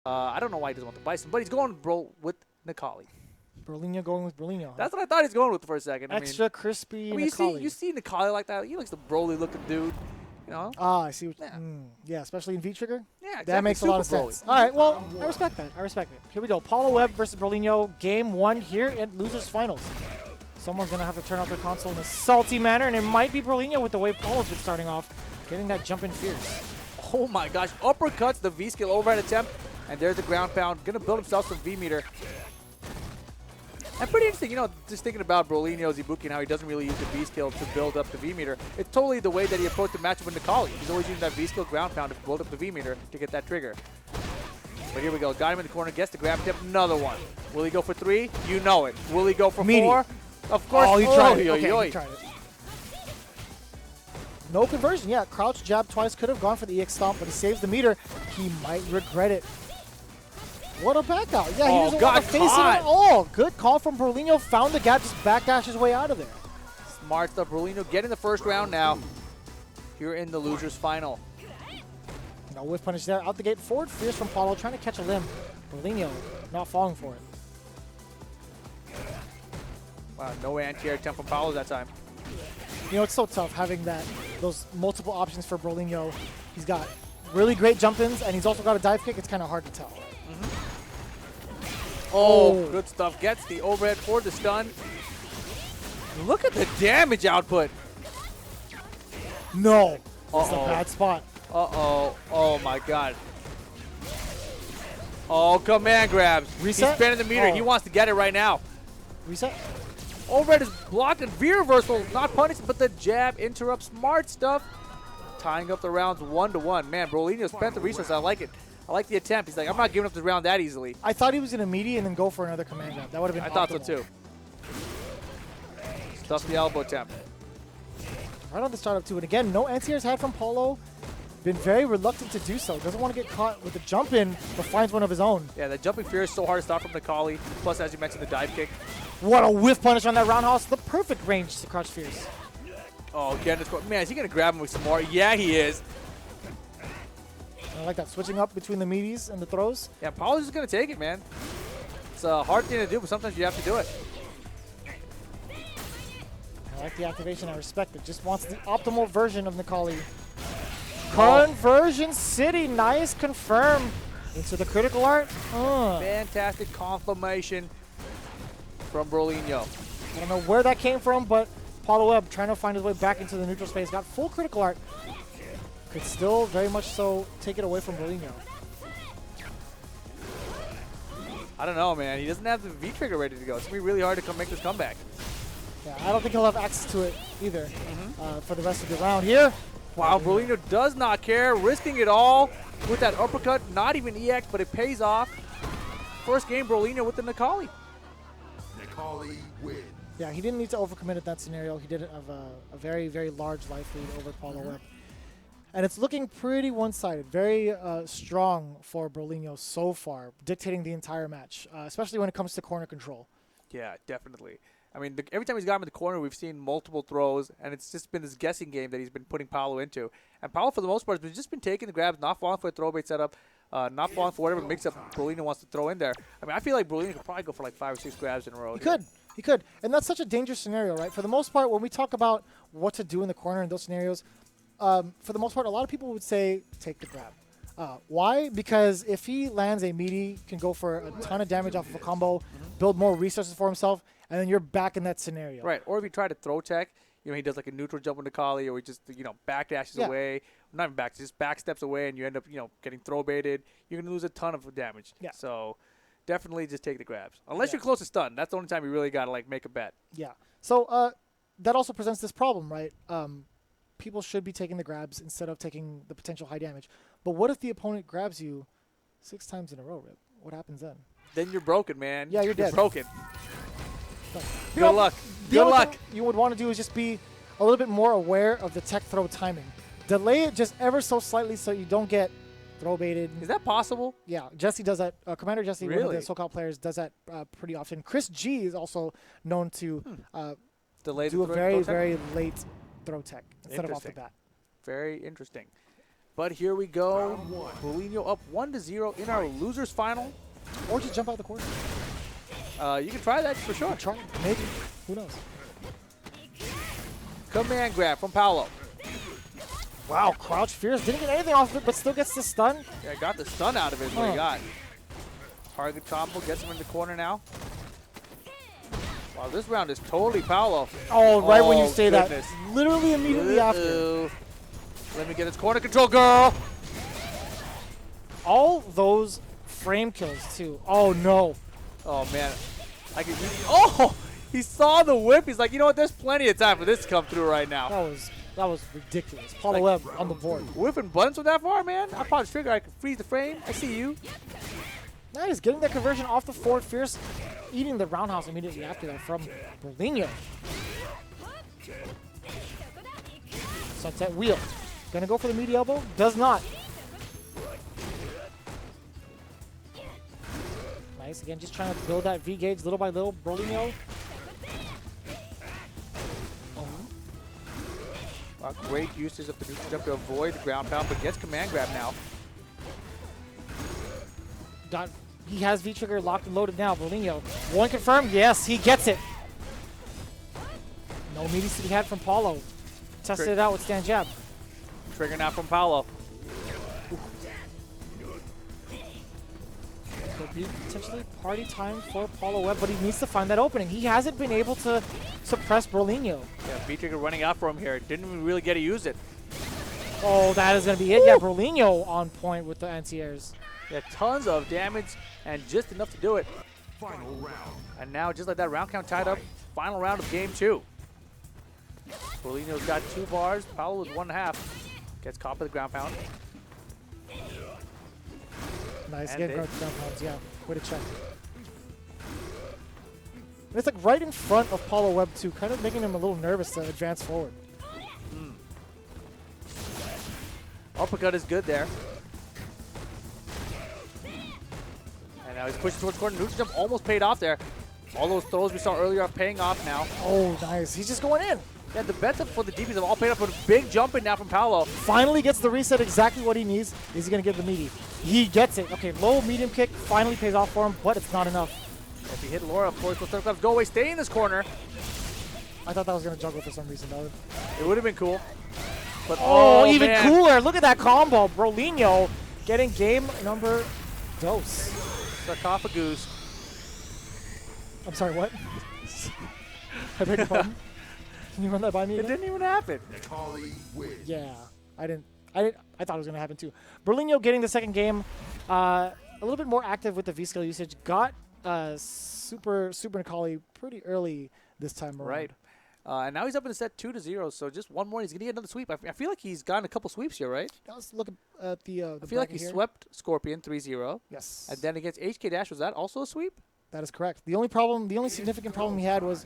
I don't know why he doesn't want the Bison, but he's going with Necalli. BROLYNHO going with BROLYNHO. That's what I thought he was going with for a second. Extra crispy. You see Necalli like that. He looks the Broly-looking dude. You know? Ah, I see. Yeah, especially in V-Trigger. Yeah, exactly. That makes a lot of sense. All right, well, I respect that. Here we go. PAULOWEB versus BROLYNHO, game 1 here at Losers Finals. Someone's going to have to turn off their console in a salty manner, and it might be BROLYNHO with the way Paulo's been starting off, getting that jump in fierce. Oh my gosh, uppercuts the V-skill overhead attempt, and there's the ground pound. Going to build himself some V-meter. And pretty interesting, you know, just thinking about BROLYNHO's Ibuki and how he doesn't really use the V-skill to build up the V-meter. It's totally the way that he approached the matchup with Necalli. He's always using that V-skill ground pound to build up the V-meter to get that trigger. But here we go. Got him in the corner, gets the grab tip, another one. Will he go for 3? You know it. Will he go for 4? Of course. Oh, he tried it. Okay, he tried it. No conversion. Yeah, crouch jab twice. Could have gone for the EX stomp, but he saves the meter. He might regret it. What a back out. Yeah, he doesn't want to face it at all. Good call from BROLYNHO. Found the gap, just backdash his way out of there. Smart stuff. BROLYNHO getting the first round now. Here in the Losers Final. No whiff punish there. Out the gate. Forward fierce from Paulo, trying to catch a limb. BROLYNHO not falling for it. Wow, no anti-air attempt from Paulo that time. You know, it's so tough having those multiple options for BROLYNHO. He's got really great jump-ins, and he's also got a dive kick. It's kind of hard to tell. Oh, good stuff. Gets the overhead for the stun. Look at the damage output. No. It's a bad spot. Uh-oh. Oh, my God. Oh, command grabs. Reset? He's spinning the meter. He wants to get it right now. Reset? Overhead is blocked and V-reversal. Not punished, but the jab interrupts. Smart stuff. Tying up the rounds 1-1. Man, BROLYNHO spent the resources. I like it. I like the attempt. He's like, I'm not giving up the round that easily. I thought he was going to meaty and then go for another command grab. That would have been I thought so too. Stuff the elbow attempt. Right on the startup too. And again, no anti-airs had from Paulo. Been very reluctant to do so. Doesn't want to get caught with the jump in, but finds one of his own. Yeah, the jumping fear is so hard to stop from Necalli. Plus, as you mentioned, the dive kick. What a whiff punish on that roundhouse. The perfect range to crouch fierce. Oh, again, man, is he going to grab him with some more? Yeah, he is. I like that, switching up between the meaties and the throws. Yeah, Paulo's just going to take it, man. It's a hard thing to do, but sometimes you have to do it. I like the activation. I respect it. Just wants the optimal version of Necalli. Conversion City. Nice confirm. Into the critical art. Fantastic confirmation from BROLYNHO. I don't know where that came from, but PAULOWEB trying to find his way back into the neutral space. Got full critical art. Could still very much so take it away from BROLYNHO. I don't know, man. He doesn't have the V-trigger ready to go. It's going to be really hard to make this comeback. Yeah, I don't think he'll have access to it either for the rest of the round here. Wow, BROLYNHO does not care, risking it all with that uppercut. Not even EX, but it pays off. First game, BROLYNHO with the Necalli. Necalli win. Yeah, he didn't need to overcommit at that scenario. He did have a very, very large life lead over PAULOWEB. And it's looking pretty one-sided, very strong for BROLYNHO so far, dictating the entire match, especially when it comes to corner control. Yeah, definitely. I mean, every time he's got him in the corner, we've seen multiple throws, and it's just been this guessing game that he's been putting Paulo into. And Paulo, for the most part, has just been taking the grabs, not falling for a throw bait setup, not falling for whatever mix-up BROLYNHO wants to throw in there. I mean, I feel like BROLYNHO could probably go for like 5 or 6 grabs in a row. He could. And that's such a dangerous scenario, right? For the most part, when we talk about what to do in the corner in those scenarios, for the most part, a lot of people would say take the grab. Why? Because if he lands a meaty, can go for a ton of damage off of a combo, build more resources for himself, and then you're back in that scenario. Right. Or if you try to throw tech, you know, he does like a neutral jump on Necalli, or he just, you know, backdashes away. Not even back, just back steps away, and you end up, you know, getting throw baited. You're going to lose a ton of damage. Yeah. So definitely just take the grabs. Unless you're close to stun. That's the only time you really got to, like, make a bet. Yeah. So that also presents this problem, right? People should be taking the grabs instead of taking the potential high damage. But what if the opponent grabs you 6 times in a row, Rip? What happens then? Then you're broken, man. Yeah, you're dead. You're broken. Good luck. Good luck. You would want to do is just be a little bit more aware of the tech throw timing. Delay it just ever so slightly so you don't get throw baited. Is that possible? Yeah, Jesse does that. Commander Jesse, Really? one of the SoCal players, does that pretty often. Chris G is also known to Delay do a the very, throw tech? very late throw tech instead of off the Interesting. bat. Very interesting. But here we go. BROLYNHO up 1-0 in our losers final. Or just jump out the corner. You can try that for sure. Try, maybe. Who knows? Command grab from Paulo. Wow, crouch fierce. Didn't get anything off of it, but still gets the stun. Yeah, got the stun out of it is what he got. Target combo gets him in the corner now. Wow, this round is totally Paulo. Oh, right when you say goodness. that. Literally immediately after. Let me get his corner control, girl. All those frame kills, too. Oh, no. Oh, man. Oh! He saw the whip. He's like, you know what? There's plenty of time for this to come through right now. That was ridiculous. PAULOWEB on the board. Whipping buttons from that far, man. I pop the trigger. I can freeze the frame. I see you. Nice. Getting that conversion off the forward fierce. Eating the roundhouse immediately after that from BROLYNHO. Sunset wheel. Gonna go for the meaty elbow. Does not. Nice. Again, just trying to build that V gauge little by little. BROLYNHO. Great usage of the neutral jump to avoid the ground pound, but gets command grab now. He has V-trigger locked and loaded now. BROLYNHO. One confirmed. Yes, he gets it. No meaties to be had from Paulo. Tested it out with stand jab. Trigger now from Paulo. Could be potentially party time for PAULOWEB, but he needs to find that opening. He hasn't been able to suppress BROLYNHO. Yeah, V-trigger running out for him here. Didn't even really get to use it. Oh, that is going to be it. Yeah, BROLYNHO on point with the anti-airs. Yeah, tons of damage and just enough to do it. Final round. And now, just like that, round count tied up. Final round of game 2. BROLYNHO's got 2 bars. Paulo with 1.5. Gets caught by the ground pound. Nice. And Getting it- ground pounds. Yeah, way to check. And it's like right in front of PAULOWEB too, kind of making him a little nervous to advance forward. Uppercut is good there. And now he's pushing towards corner. Neutral jump almost paid off there. All those throws we saw earlier are paying off now. Oh, nice. He's just going in. Yeah, the bets for the DPs have all paid off with a big jump in now from Paulo. Finally gets the reset exactly what he needs. Is he going to get the meaty? He gets it. Okay, low medium kick finally pays off for him, but it's not enough. If he hit Laura, of course, those thunderclaps go away. Stay in this corner. I thought that was going to juggle for some reason, though. It would have been cool. But Oh, even man. cooler. Look at that combo. BROLYNHO getting game number dose. Sarcophagus. I'm sorry, what? I beg your pardon? Can you run that by me It again? didn't even happen. Necali wins. Yeah, I thought it was going to happen too. BROLYNHO getting the second game. A little bit more active with the V-skill usage. Got Super Necali pretty early this time around. Right. And now he's up in the set 2-0, so just one more. He's going to get another sweep. I feel like he's gotten a couple sweeps here, right? Let's look at the I feel like he here. swept Scorpion 3-0. Yes. And then against HK Dash, was that also a sweep? That is correct. The only significant problem he had was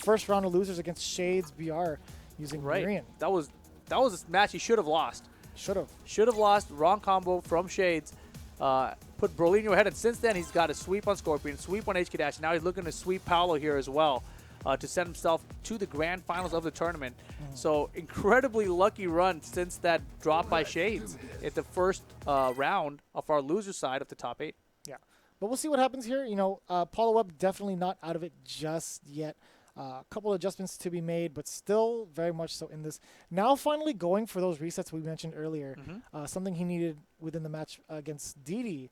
first round of losers against Shades BR using Right. Miriam. That was a match he should have lost. Should have. Should have lost. Wrong combo from Shades. Put BROLYNHO ahead, and since then he's got a sweep on Scorpion, sweep on HK Dash. Now he's looking to sweep Paulo here as well to send himself to the grand finals of the tournament. So incredibly lucky run since that drop by Shades at the first round of our loser side of the top 8. Yeah. But we'll see what happens here. You know, PAULOWEB definitely not out of it just yet. A couple of adjustments to be made, but still very much so in this. Now finally going for those resets we mentioned earlier. Something he needed within the match against Didi.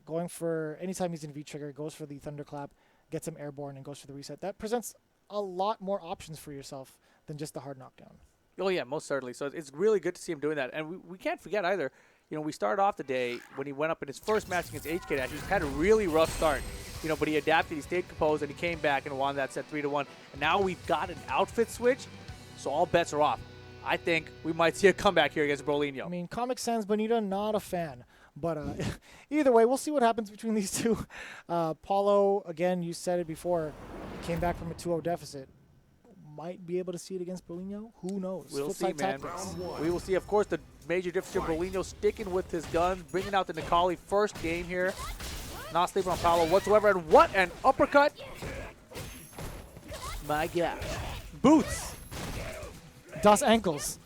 Going for, anytime he's in V-trigger, goes for the thunderclap, gets him airborne, and goes for the reset. That presents a lot more options for yourself than just the hard knockdown. Oh, yeah, most certainly. So it's really good to see him doing that. And we can't forget either, you know, we started off the day when he went up in his first match against HK Dash. He had a really rough start, you know, but he adapted, he stayed composed, and he came back and won that set 3-1. And now we've got an outfit switch, so all bets are off. I think we might see a comeback here against BROLYNHO. I mean, Comic Sans Bonita, not a fan. But either way, we'll see what happens between these two. Paulo, again, you said it before, came back from a 2-0 deficit. Might be able to see it against BROLYNHO. Who knows? We'll see, Flip side man. tactics. We will see. Of course, the major difference here, BROLYNHO sticking with his guns, bringing out the Necali first game here. Not sleeping on Paulo whatsoever. And what an uppercut. My God. Boots. Das ankles.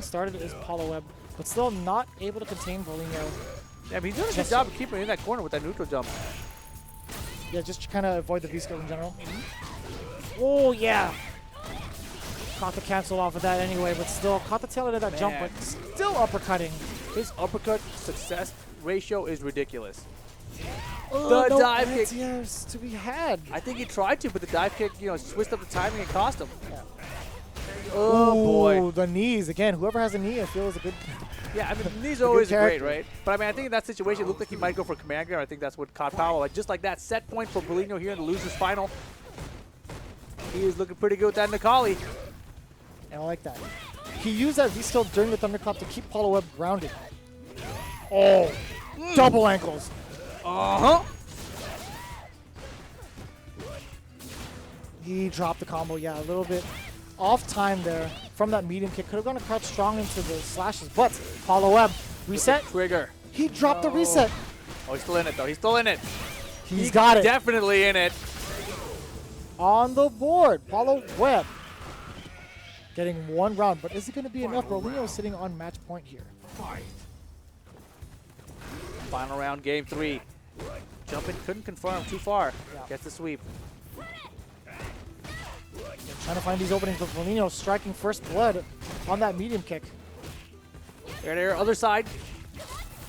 started is PAULOWEB, but still not able to contain BROLYNHO. Yeah, but he's doing a good job of keeping him in that corner with that neutral jump. Yeah, just to kind of avoid the V-skill in general. Oh, yeah. Caught the cancel off of that anyway, but still caught the tail end of that jump, but still uppercutting. His uppercut success ratio is ridiculous. Oh, The no dive kick. anti-airs to be had. I think he tried to, but the dive kick, you know, switched up the timing and cost him. Yeah. Oh, boy. Ooh, the knees. Again, whoever has a knee, I feel is a good... Yeah, I mean, these are always great, character. right? But I mean, I think in that situation, it looked like he might go for command grab. I think that's what caught Powell. Like, just like that, set point for BROLYNHO here in the loser's final. He is looking pretty good with that Nikali. I like that. He used that V-skill during the thunderclap to keep PAULOWEB grounded. Oh, double ankles. Uh-huh. He dropped the combo, yeah, a little bit off time there from that medium kick. Could have gone to crouch strong into the slashes, but PAULOWEB reset. Trigger. He dropped the reset. Oh, he's still in it, though. He's still in it. He's got it. Definitely in it. On the board, PAULOWEB getting one round, but is it going to be enough? BROLYNHO is sitting on match point here. Fight. Final round, game 3. Jumping, couldn't confirm, too far. Yeah. Gets the sweep. Trying to find these openings, but BROLYNHO striking first blood on that medium kick. There, other side.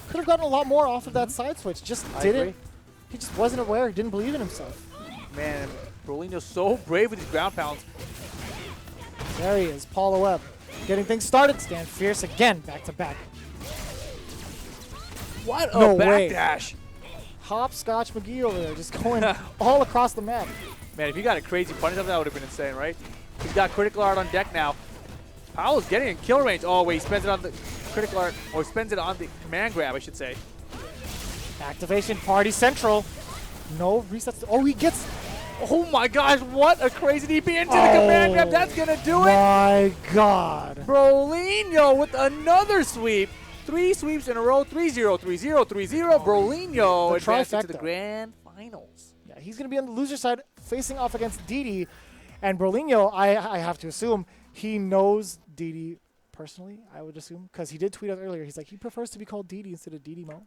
Could have gotten a lot more off of that side switch, just I didn't. agree. He just wasn't aware, he didn't believe in himself. Man, BROLYNHO's so brave with these ground pounds. There he is, PAULOWEB getting things started. Stand fierce again, back to back. What a No way. backdash. Hopscotch McGee over there, just going all across the map. Man, if you got a crazy punish up, that would have been insane, right? He's got critical art on deck now. Powell's getting in kill range. Oh, wait, he spends it on the critical art, or spends it on the command grab, I should say. Activation party central. No resets. Oh, he gets. Oh my gosh, what a crazy DP into the command grab. That's going to do it. My God. BROLYNHO with another sweep. 3 sweeps in a row. 3-0, 3-0, 3-0. BROLYNHO The advancing to the trifecta. grand finals. Yeah, he's going to be on the loser side facing off against Didi. And BROLYNHO, I have to assume, he knows Didi personally, I would assume, because he did tweet out earlier. He's like, he prefers to be called Didi instead of Didi Mo.